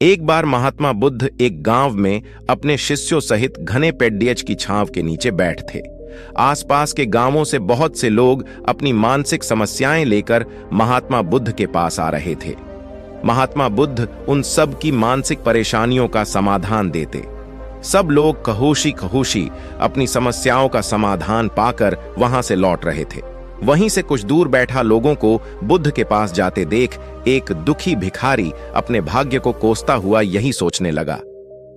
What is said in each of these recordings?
एक बार महात्मा बुद्ध एक गांव में अपने शिष्यों सहित घने पेड़ियज की छांव के नीचे बैठ थे। आसपास के गांवों से बहुत से लोग अपनी मानसिक समस्याएं लेकर महात्मा बुद्ध के पास आ रहे थे। महात्मा बुद्ध उन सब की मानसिक परेशानियों का समाधान देते। सब लोग खहोशी खहोशी अपनी समस्याओं का समाधान पाकर वहां से लौट रहे थे। वहीं से कुछ दूर बैठा लोगों को बुद्ध के पास जाते देख एक दुखी भिखारी अपने भाग्य को कोसता हुआ यही सोचने लगा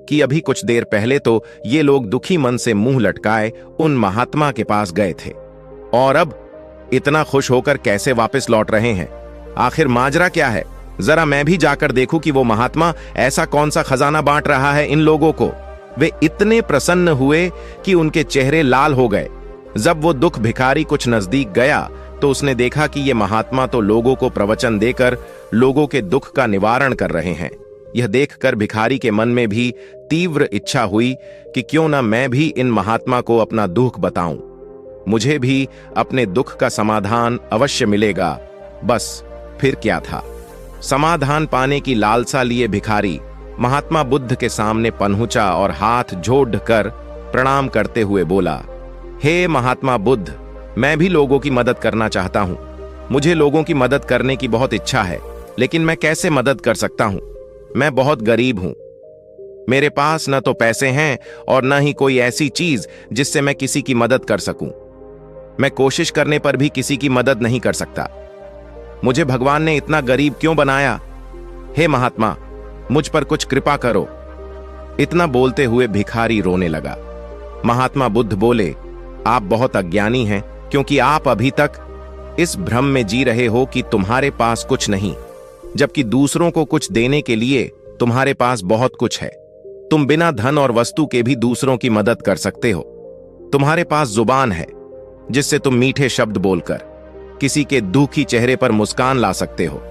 कि अभी कुछ देर पहले तो ये लोग दुखी मन से मुंह लटकाए उन महात्मा के पास गए थे और अब इतना खुश होकर कैसे वापस लौट रहे हैं। आखिर माजरा क्या है? जरा मैं भी जाकर देखूं कि वो महात्मा ऐसा कौन सा खजाना बांट रहा है इन लोगों को। वे इतने प्रसन्न हुए कि उनके चेहरे लाल हो गए। जब वो दुख भिखारी कुछ नजदीक गया तो उसने देखा कि ये महात्मा तो लोगों को प्रवचन देकर लोगों के दुख का निवारण कर रहे हैं। यह देखकर भिखारी के मन में भी तीव्र इच्छा हुई कि क्यों ना मैं भी इन महात्मा को अपना दुख बताऊं। मुझे भी अपने दुख का समाधान अवश्य मिलेगा। बस फिर क्या था, समाधान पाने की लालसा लिए भिखारी महात्मा बुद्ध के सामने पहुंचा और हाथ जोड़कर प्रणाम करते हुए बोला, हे महात्मा बुद्ध, मैं भी लोगों की मदद करना चाहता हूं। मुझे लोगों की मदद करने की बहुत इच्छा है, लेकिन मैं कैसे मदद कर सकता हूं? मैं बहुत गरीब हूं। मेरे पास न तो पैसे हैं और न ही कोई ऐसी चीज जिससे मैं किसी की मदद कर सकूं। मैं कोशिश करने पर भी किसी की मदद नहीं कर सकता। मुझे भगवान ने इतना गरीब क्यों बनाया? हे महात्मा, मुझ पर कुछ कृपा करो। इतना बोलते हुए भिखारी रोने लगा। महात्मा बुद्ध बोले, आप बहुत अज्ञानी हैं, क्योंकि आप अभी तक इस भ्रम में जी रहे हो कि तुम्हारे पास कुछ नहीं, जबकि दूसरों को कुछ देने के लिए तुम्हारे पास बहुत कुछ है। तुम बिना धन और वस्तु के भी दूसरों की मदद कर सकते हो। तुम्हारे पास जुबान है जिससे तुम मीठे शब्द बोलकर किसी के दुखी चेहरे पर मुस्कान ला सकते हो।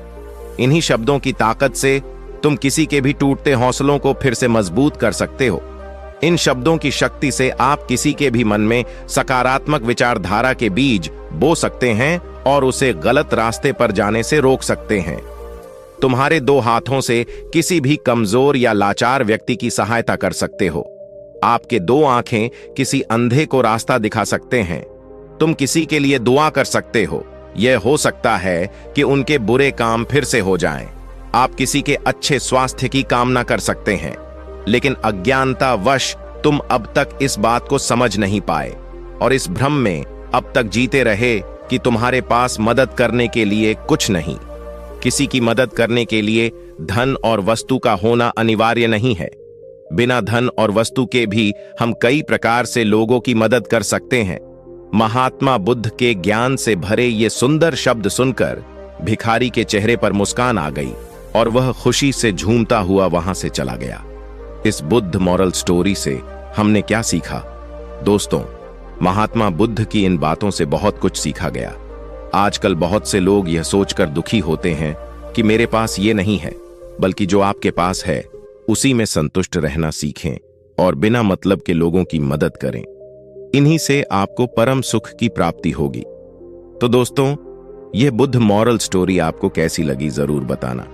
इन्हीं शब्दों की ताकत से तुम किसी के भी टूटते हौसलों को फिर से मजबूत कर सकते हो। इन शब्दों की शक्ति से आप किसी के भी मन में सकारात्मक विचारधारा के बीज बो सकते हैं और उसे गलत रास्ते पर जाने से रोक सकते हैं। तुम्हारे दो हाथों से किसी भी कमजोर या लाचार व्यक्ति की सहायता कर सकते हो। आपके दो आंखें किसी अंधे को रास्ता दिखा सकते हैं। तुम किसी के लिए दुआ कर सकते हो। यह हो सकता है कि उनके बुरे काम फिर से हो जाएं। आप किसी के अच्छे स्वास्थ्य की कामना कर सकते हैं, लेकिन अज्ञानतावश तुम अब तक इस बात को समझ नहीं पाए और इस भ्रम में अब तक जीते रहे कि तुम्हारे पास मदद करने के लिए कुछ नहीं। किसी की मदद करने के लिए धन और वस्तु का होना अनिवार्य नहीं है। बिना धन और वस्तु के भी हम कई प्रकार से लोगों की मदद कर सकते हैं। महात्मा बुद्ध के ज्ञान से भरे ये सुंदर शब्द सुनकर भिखारी के चेहरे पर मुस्कान आ गई और वह खुशी से झूमता हुआ वहां से चला गया। इस बुद्ध मॉरल स्टोरी से हमने क्या सीखा? दोस्तों, महात्मा बुद्ध की इन बातों से बहुत कुछ सीखा गया। आजकल बहुत से लोग यह सोचकर दुखी होते हैं कि मेरे पास ये नहीं है, बल्कि जो आपके पास है उसी में संतुष्ट रहना सीखें और बिना मतलब के लोगों की मदद करें। इन्हीं से आपको परम सुख की प्राप्ति होगी। तो दोस्तों, यह बुद्ध मॉरल स्टोरी आपको कैसी लगी जरूर बताना।